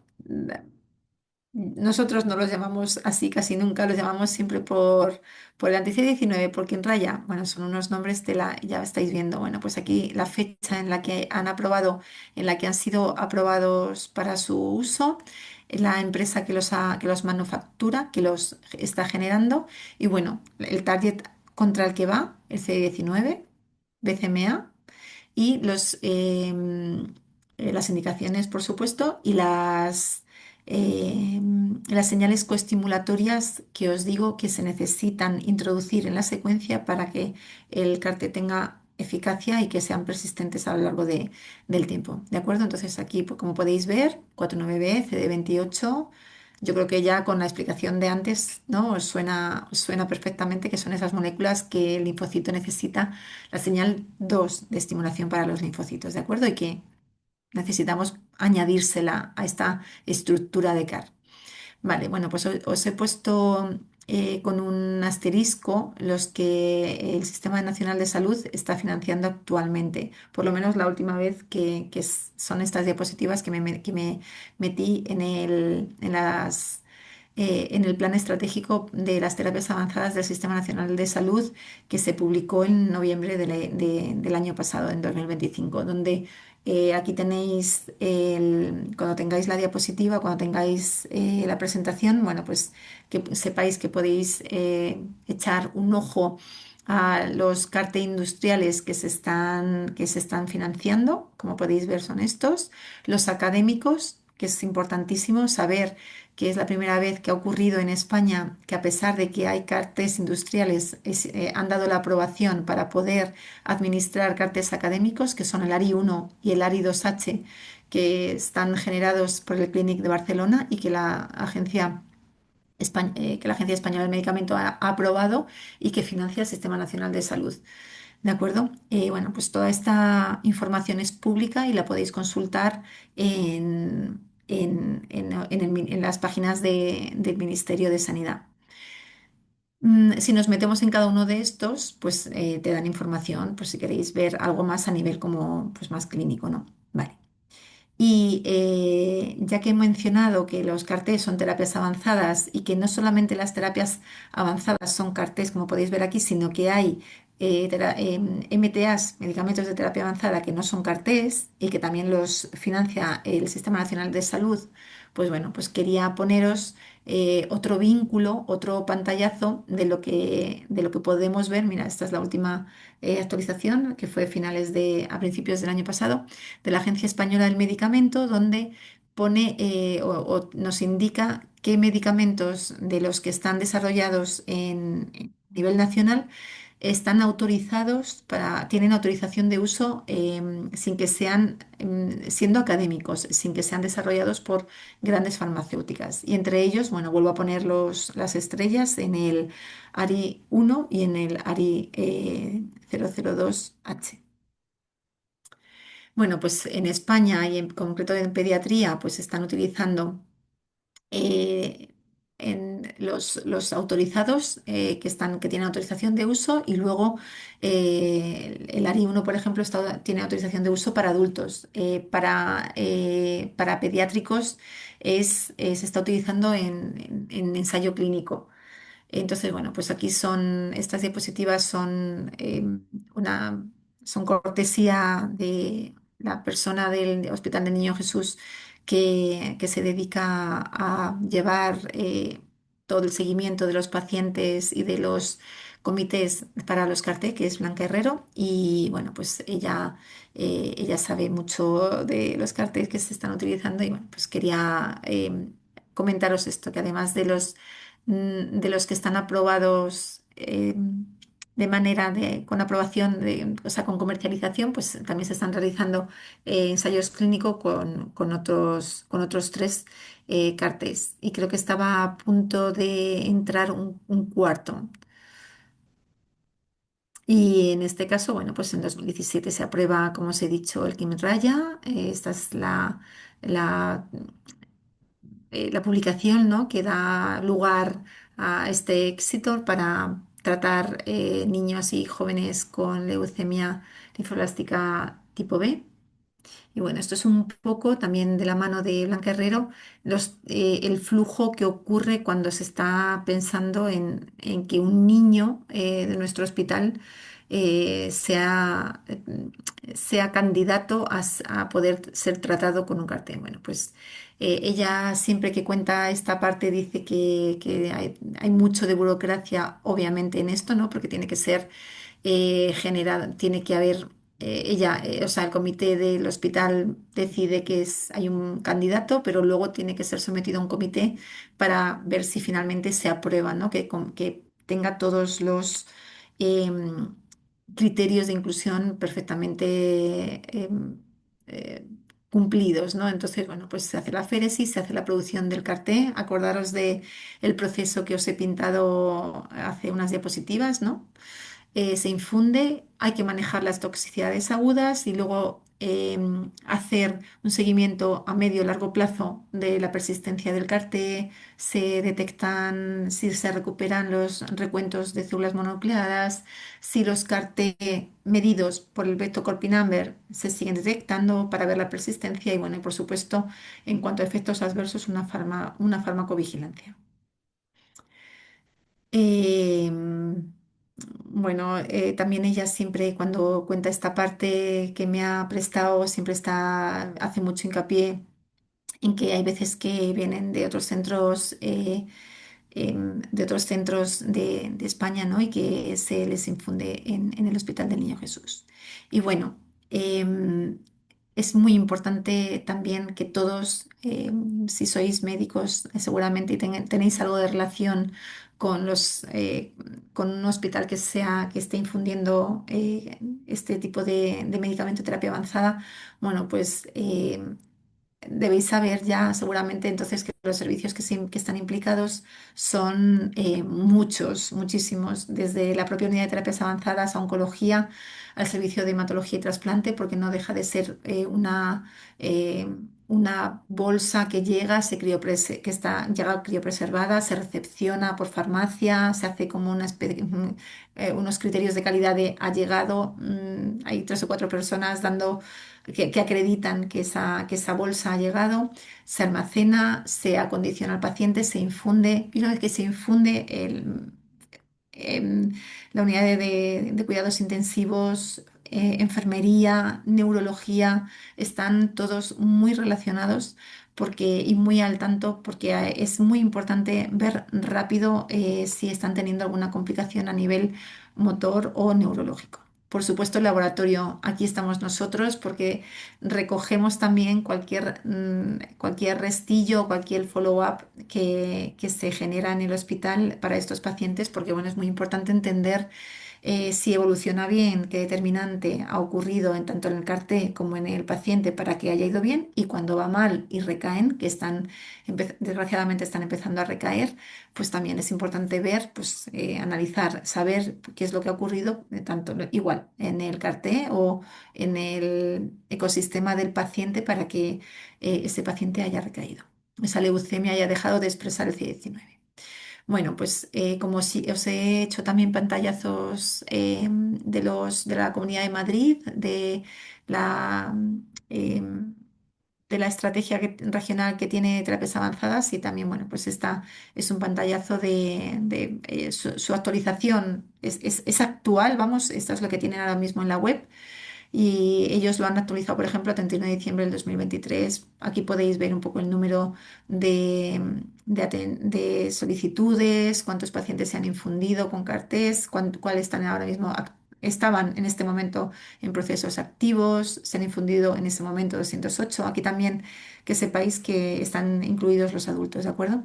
nosotros no los llamamos así casi nunca, los llamamos siempre por el anti-C19, porque en raya, bueno, son unos nombres ya estáis viendo, bueno, pues aquí la fecha en la que han aprobado, en la que han sido aprobados para su uso, la empresa que los manufactura, que los está generando, y bueno, el target contra el que va, el C19, BCMA y las indicaciones, por supuesto, y las señales coestimulatorias que os digo que se necesitan introducir en la secuencia para que el CAR-T tenga eficacia y que sean persistentes a lo largo del tiempo. ¿De acuerdo? Entonces aquí, pues, como podéis ver, 49B, CD28. Yo creo que ya con la explicación de antes, ¿no? Os suena perfectamente que son esas moléculas que el linfocito necesita, la señal 2 de estimulación para los linfocitos, ¿de acuerdo? Y que necesitamos añadírsela a esta estructura de CAR. Vale, bueno, pues os he puesto con un asterisco los que el Sistema Nacional de Salud está financiando actualmente, por lo menos la última vez son estas diapositivas que me metí en en el Plan Estratégico de las Terapias Avanzadas del Sistema Nacional de Salud que se publicó en noviembre del año pasado, en 2025, donde aquí tenéis, cuando tengáis la diapositiva, cuando tengáis la presentación, bueno, pues que sepáis que podéis echar un ojo a los CARTE industriales que se están financiando, como podéis ver son estos, los académicos, que es importantísimo saber que es la primera vez que ha ocurrido en España que a pesar de que hay cartes industriales, han dado la aprobación para poder administrar cartes académicos, que son el ARI 1 y el ARI 2H, que están generados por el Clínic de Barcelona y que la Agencia Española del Medicamento ha aprobado y que financia el Sistema Nacional de Salud. ¿De acuerdo? Bueno, pues toda esta información es pública y la podéis consultar en las páginas del Ministerio de Sanidad. Si nos metemos en cada uno de estos, pues te dan información, pues si queréis ver algo más a nivel como pues más clínico, ¿no? Vale. Y ya que he mencionado que los CAR-T son terapias avanzadas y que no solamente las terapias avanzadas son CAR-Ts, como podéis ver aquí, sino que hay MTAs, medicamentos de terapia avanzada, que no son CAR-Ts y que también los financia el Sistema Nacional de Salud, pues bueno, pues quería poneros otro vínculo, otro pantallazo de lo que podemos ver. Mira, esta es la última actualización, que fue a principios del año pasado de la Agencia Española del Medicamento, donde pone o nos indica qué medicamentos de los que están desarrollados en nivel nacional tienen autorización de uso sin que sean, siendo académicos, sin que sean desarrollados por grandes farmacéuticas. Y entre ellos, bueno, vuelvo a poner las estrellas en el ARI 1 y en el ARI 002H. Bueno, pues en España y en concreto en pediatría, pues están utilizando eh, en los autorizados que tienen autorización de uso y luego el ARI 1, por ejemplo, tiene autorización de uso para adultos. Para pediátricos se está utilizando en ensayo clínico. Entonces, bueno, pues aquí estas diapositivas una, son cortesía de la persona del Hospital del Niño Jesús que se dedica a llevar todo el seguimiento de los pacientes y de los comités para los CAR-T, que es Blanca Herrero, y bueno, pues ella sabe mucho de los CAR-T que se están utilizando y bueno, pues quería comentaros esto, que además de los que están aprobados de manera con aprobación, o sea, con comercialización, pues también se están realizando ensayos clínicos con otros tres CAR-Ts. Y creo que estaba a punto de entrar un cuarto. Y en este caso, bueno, pues en 2017 se aprueba, como os he dicho, el Kymriah. Esta es la publicación, ¿no?, que da lugar a este éxito para tratar niños y jóvenes con leucemia linfoblástica tipo B. Y bueno, esto es un poco también de la mano de Blanca Herrero, el flujo que ocurre cuando se está pensando en que un niño de nuestro hospital sea candidato a poder ser tratado con un cartel. Bueno, pues ella siempre que cuenta esta parte dice que hay mucho de burocracia, obviamente, en esto, ¿no? Porque tiene que ser generado, tiene que haber o sea, el comité del hospital decide hay un candidato, pero luego tiene que ser sometido a un comité para ver si finalmente se aprueba, ¿no? Que tenga todos los em, criterios de inclusión perfectamente eh, cumplidos, ¿no? Entonces, bueno, pues se hace la féresis, se hace la producción del carté. Acordaros de el proceso que os he pintado hace unas diapositivas, ¿no? Se infunde, hay que manejar las toxicidades agudas y luego hacer un seguimiento a medio y largo plazo de la persistencia del CAR-T, se detectan si se recuperan los recuentos de células mononucleadas, si los CAR-T medidos por el Beta-Corpinamber se siguen detectando para ver la persistencia y bueno, y por supuesto, en cuanto a efectos adversos, una farmacovigilancia. Bueno, también ella siempre cuando cuenta esta parte que me ha prestado, siempre hace mucho hincapié en que hay veces que vienen de otros centros, de otros centros de España, ¿no? Y que se les infunde en el Hospital del Niño Jesús. Y bueno, em, es muy importante también que todos, si sois médicos, seguramente tenéis algo de relación con con un hospital que esté infundiendo este tipo de medicamento de terapia avanzada, bueno, pues debéis saber ya seguramente entonces que los servicios que están implicados son muchos, muchísimos, desde la propia unidad de terapias avanzadas a oncología, al servicio de hematología y trasplante, porque no deja de ser eh, una bolsa que llega, llega criopreservada, se recepciona por farmacia, se hace como unos criterios de calidad de ha llegado, hay tres o cuatro personas que acreditan que esa bolsa ha llegado, se almacena, se acondiciona al paciente, se infunde y una vez que se infunde, la unidad de cuidados intensivos, enfermería, neurología, están todos muy relacionados y muy al tanto porque es muy importante ver rápido si están teniendo alguna complicación a nivel motor o neurológico. Por supuesto, el laboratorio, aquí estamos nosotros porque recogemos también cualquier restillo, cualquier follow-up que se genera en el hospital para estos pacientes, porque bueno, es muy importante entender si evoluciona bien, qué determinante ha ocurrido tanto en el CAR-T como en el paciente para que haya ido bien y cuando va mal y recaen, desgraciadamente están empezando a recaer, pues también es importante ver, pues analizar, saber qué es lo que ha ocurrido, igual en el CAR-T o en el ecosistema del paciente para que ese paciente haya recaído. Esa leucemia haya dejado de expresar el CD19. Bueno, pues como si os he hecho también pantallazos de la Comunidad de Madrid, la, em, de la estrategia regional que tiene terapias avanzadas y también, bueno, pues esta es un pantallazo de su actualización. Es actual, vamos, esto es lo que tienen ahora mismo en la web y ellos lo han actualizado, por ejemplo, a 31 de diciembre del 2023. Aquí podéis ver un poco el número de solicitudes, cuántos pacientes se han infundido con CAR-Ts, cuáles están ahora mismo, estaban en este momento en procesos activos, se han infundido en ese momento 208. Aquí también que sepáis que están incluidos los adultos, ¿de acuerdo?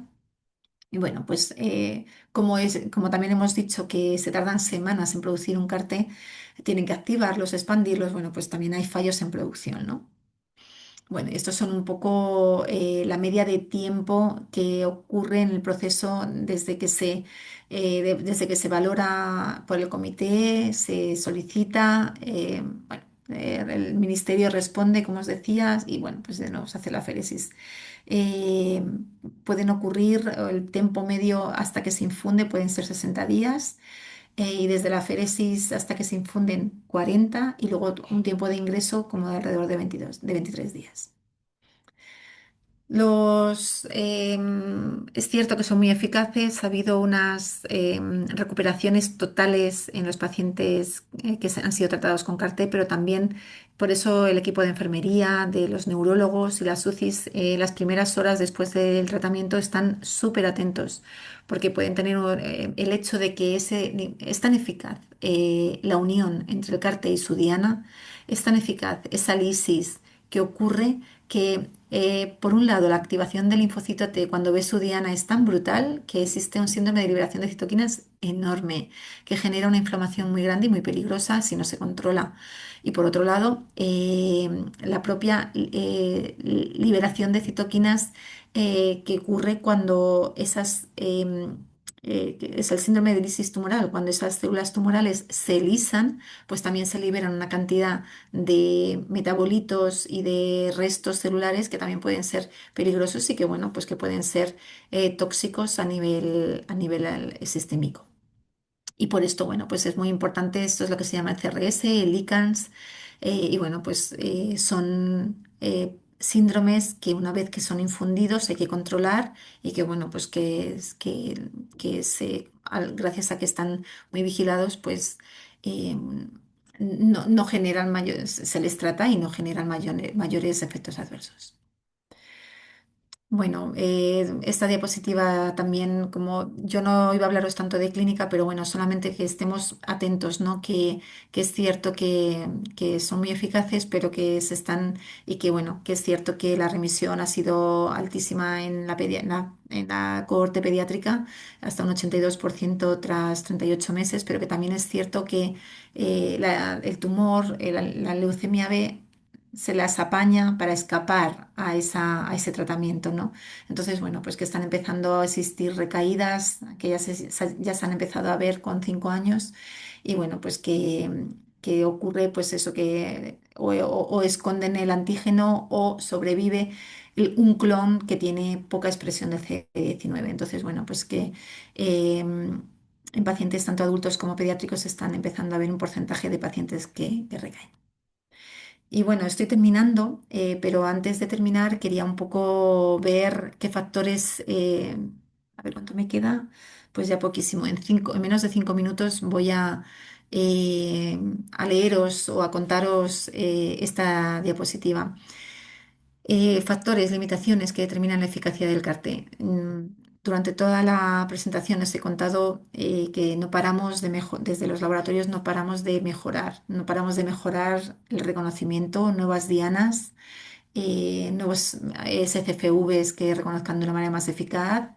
Y bueno, pues como también hemos dicho que se tardan semanas en producir un carté, tienen que activarlos, expandirlos, bueno, pues también hay fallos en producción, ¿no? Bueno, y estos son un poco la media de tiempo que ocurre en el proceso desde que se valora por el comité, se solicita, bueno, el ministerio responde, como os decía, y bueno, pues de nuevo se hace la féresis. Eh, Pueden ocurrir, el tiempo medio hasta que se infunde pueden ser 60 días y desde la féresis hasta que se infunden 40 y luego un tiempo de ingreso como de alrededor de 23 días. Es cierto que son muy eficaces. Ha habido unas recuperaciones totales en los pacientes han sido tratados con CAR-T, pero también por eso el equipo de enfermería, de los neurólogos y las UCIs, las primeras horas después del tratamiento están súper atentos, porque pueden tener el hecho de que es tan eficaz la unión entre el CAR-T y su diana, es tan eficaz esa lisis que ocurre que por un lado, la activación del linfocito T cuando ve su diana es tan brutal que existe un síndrome de liberación de citoquinas enorme, que genera una inflamación muy grande y muy peligrosa si no se controla. Y por otro lado, la propia liberación de citoquinas que ocurre cuando que es el síndrome de lisis tumoral, cuando esas células tumorales se lisan, pues también se liberan una cantidad de metabolitos y de restos celulares que también pueden ser peligrosos y que, bueno, pues que pueden ser tóxicos a nivel sistémico. Y por esto, bueno, pues es muy importante, esto es lo que se llama el CRS, el ICANS, y bueno, pues síndromes que una vez que son infundidos hay que controlar y que bueno, pues gracias a que están muy vigilados, pues eh, no generan mayores, se les trata y no generan mayores efectos adversos. Bueno, esta diapositiva también, como yo no iba a hablaros tanto de clínica, pero bueno, solamente que estemos atentos, ¿no? Que es cierto que son muy eficaces, pero que se están, y que bueno, que es cierto que la remisión ha sido altísima en la cohorte pediátrica, hasta un 82% tras 38 meses, pero que también es cierto que el tumor, la leucemia B, se las apaña para escapar a ese tratamiento, ¿no? Entonces, bueno, pues que están empezando a existir recaídas, que ya se han empezado a ver con 5 años, y bueno, pues que ocurre pues eso, que o esconden el antígeno o sobrevive un clon que tiene poca expresión de CD19. Entonces, bueno, pues que en pacientes tanto adultos como pediátricos están empezando a haber un porcentaje de pacientes que recaen. Y bueno, estoy terminando, pero antes de terminar quería un poco ver qué factores, a ver cuánto me queda, pues ya poquísimo, en menos de 5 minutos voy a leeros o a contaros esta diapositiva. Factores, limitaciones que determinan la eficacia del CAR-T. Durante toda la presentación os he contado que no paramos desde los laboratorios no paramos de mejorar, no paramos de mejorar el reconocimiento, nuevas dianas, nuevos SCFVs que reconozcan de una manera más eficaz,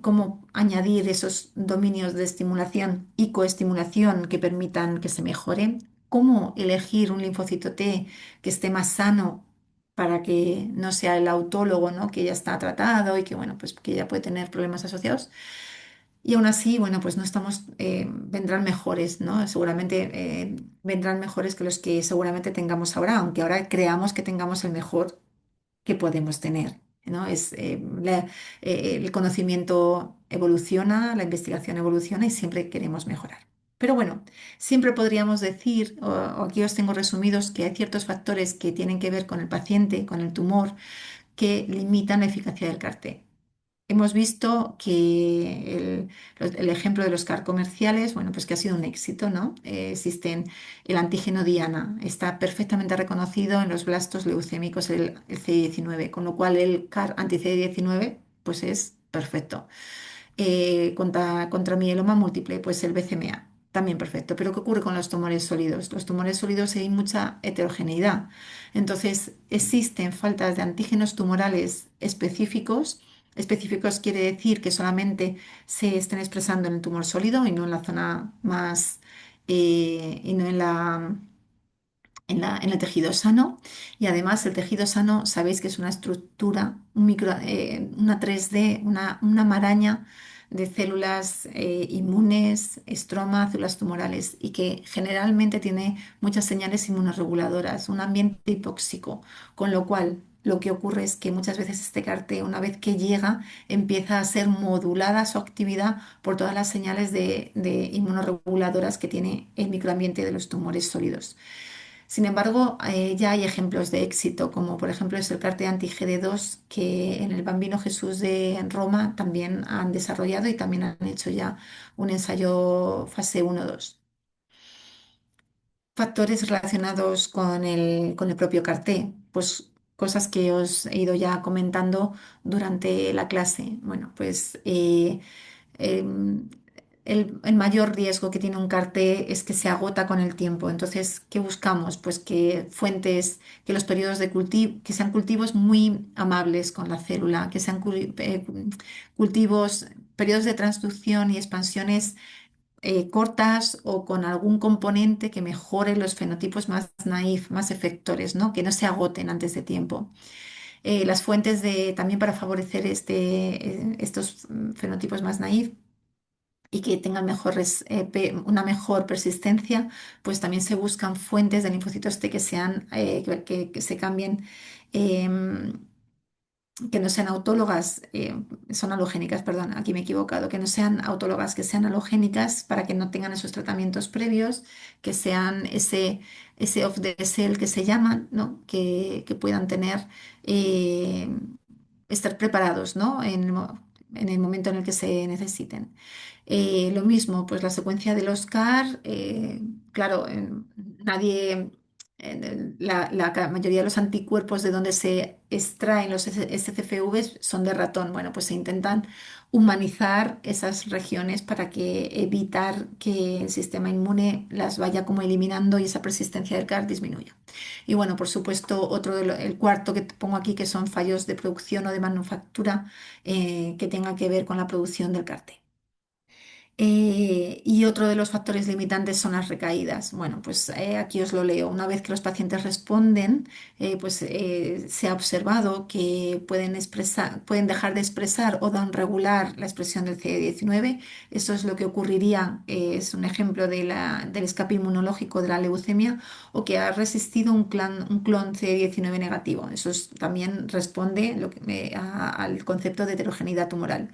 cómo añadir esos dominios de estimulación y coestimulación que permitan que se mejore, cómo elegir un linfocito T que esté más sano para que no sea el autólogo, ¿no? Que ya está tratado y que, bueno, pues que ya puede tener problemas asociados. Y aún así, bueno, pues no estamos, vendrán mejores, ¿no? Seguramente vendrán mejores que los que seguramente tengamos ahora, aunque ahora creamos que tengamos el mejor que podemos tener, ¿no? El conocimiento evoluciona, la investigación evoluciona y siempre queremos mejorar. Pero bueno, siempre podríamos decir, o aquí os tengo resumidos, que hay ciertos factores que tienen que ver con el paciente, con el tumor, que limitan la eficacia del CAR-T. Hemos visto que el ejemplo de los CAR comerciales, bueno, pues que ha sido un éxito, ¿no? Existen el antígeno Diana, está perfectamente reconocido en los blastos leucémicos el CD19, con lo cual el CAR anti-CD19 pues es perfecto. Contra mieloma múltiple, pues el BCMA, también perfecto. Pero ¿qué ocurre con los tumores sólidos? Los tumores sólidos hay mucha heterogeneidad. Entonces, existen faltas de antígenos tumorales específicos. Específicos quiere decir que solamente se estén expresando en el tumor sólido y no en la zona más, y no en el tejido sano. Y además el tejido sano, sabéis que es una estructura, una 3D, una maraña de células inmunes, estroma, células tumorales y que generalmente tiene muchas señales inmunorreguladoras, un ambiente hipóxico, con lo cual lo que ocurre es que muchas veces este CAR-T, una vez que llega, empieza a ser modulada su actividad por todas las señales de inmunorreguladoras que tiene el microambiente de los tumores sólidos. Sin embargo, ya hay ejemplos de éxito, como por ejemplo es el CAR-T anti-GD2 que en el Bambino Jesús de Roma también han desarrollado y también han hecho ya un ensayo fase 1-2. Factores relacionados con el propio CAR-T, pues cosas que os he ido ya comentando durante la clase. Bueno, pues em, el mayor riesgo que tiene un CAR-T es que se agota con el tiempo. Entonces, ¿qué buscamos? Pues que los periodos de cultivo, que sean cultivos muy amables con la célula, que sean cultivos, periodos de transducción y expansiones cortas o con algún componente que mejore los fenotipos más naif, más efectores, ¿no? Que no se agoten antes de tiempo. Las fuentes también para favorecer estos fenotipos más naif y que tengan una mejor persistencia, pues también se buscan fuentes de linfocitos T que sean, que se cambien. em, que no sean autólogas, son halogénicas, perdón, aquí me he equivocado, que no sean autólogas, que sean halogénicas para que no tengan esos tratamientos previos, que sean ese off the shelf que se llaman, ¿no? Que puedan tener, eh, estar preparados, ¿no? En el momento en el que se necesiten. Lo mismo, pues la secuencia de los CAR, claro, nadie, la mayoría de los anticuerpos de donde se extraen los SCFVs son de ratón. Bueno, pues se intentan humanizar esas regiones para que evitar que el sistema inmune las vaya como eliminando y esa persistencia del CAR disminuya. Y bueno, por supuesto, el cuarto que te pongo aquí, que son fallos de producción o de manufactura que tenga que ver con la producción del CAR-T. Y otro de los factores limitantes son las recaídas. Bueno, pues aquí os lo leo. Una vez que los pacientes responden, se ha observado que pueden dejar de expresar o downregular la expresión del CD19. Eso es lo que ocurriría, es un ejemplo del escape inmunológico de la leucemia o que ha resistido un clon CD19 negativo. También responde al concepto de heterogeneidad tumoral.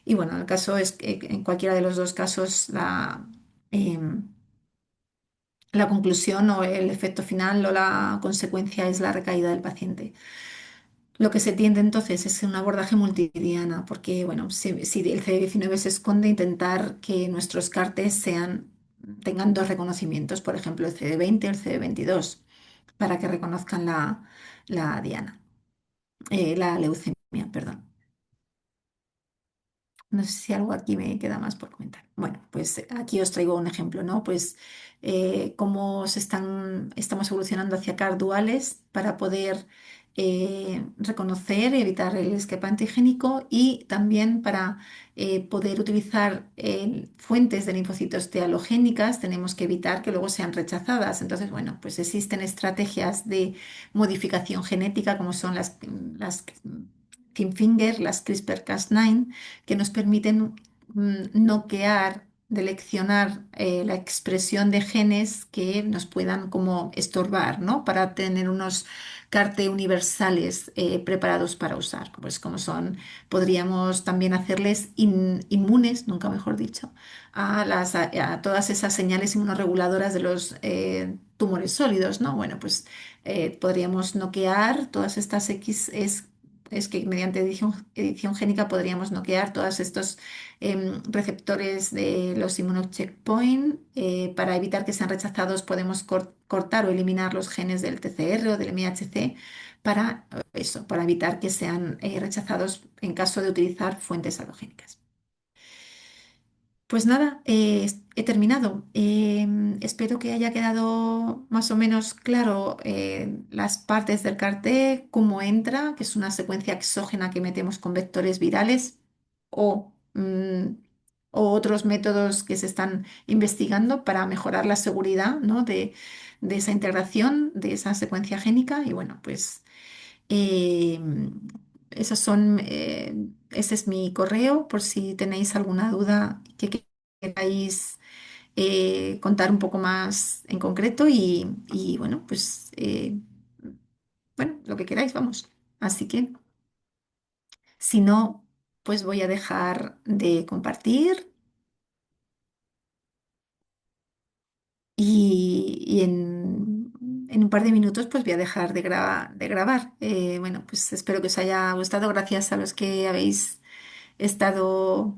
Y bueno, el caso es que en cualquiera de los dos casos em, la conclusión o el efecto final o la consecuencia es la recaída del paciente. Lo que se tiende entonces es un abordaje multidiana, porque bueno, si el CD19 se esconde, intentar que nuestros CAR-T tengan dos reconocimientos, por ejemplo, el CD20 o el CD22, para que reconozcan la diana, la leucemia, perdón. No sé si algo aquí me queda más por comentar. Bueno, pues aquí os traigo un ejemplo, ¿no? Pues cómo estamos evolucionando hacia CAR duales para poder reconocer, evitar el escape antigénico y también para poder utilizar fuentes de linfocitos T halogénicas, tenemos que evitar que luego sean rechazadas. Entonces, bueno, pues existen estrategias de modificación genética como son las Finger, las CRISPR-Cas9 que nos permiten noquear, deleccionar la expresión de genes que nos puedan como estorbar, ¿no? Para tener unos CAR-T universales preparados para usar. Pues como son, podríamos también hacerles inmunes, nunca mejor dicho, a todas esas señales inmunorreguladoras de los tumores sólidos, ¿no? Bueno, pues podríamos noquear todas estas es que mediante edición génica podríamos noquear todos estos receptores de los inmunocheckpoint. Para evitar que sean rechazados, podemos cortar o eliminar los genes del TCR o del MHC para eso, para evitar que sean rechazados en caso de utilizar fuentes halogénicas. Pues nada, he terminado. Espero que haya quedado más o menos claro las partes del CAR-T, cómo entra, que es una secuencia exógena que metemos con vectores virales o, o otros métodos que se están investigando para mejorar la seguridad, ¿no? de esa integración, de esa secuencia génica. Y bueno, pues eh, esos son, ese es mi correo por si tenéis alguna duda que queráis contar un poco más en concreto y bueno, pues bueno, lo que queráis, vamos. Así que si no, pues voy a dejar de compartir y en un par de minutos pues voy a dejar de grabar. Bueno, pues espero que os haya gustado. Gracias a los que habéis estado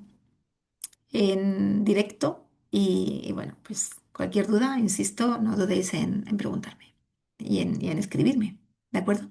en directo y bueno, pues cualquier duda, insisto, no dudéis en preguntarme y en escribirme. ¿De acuerdo?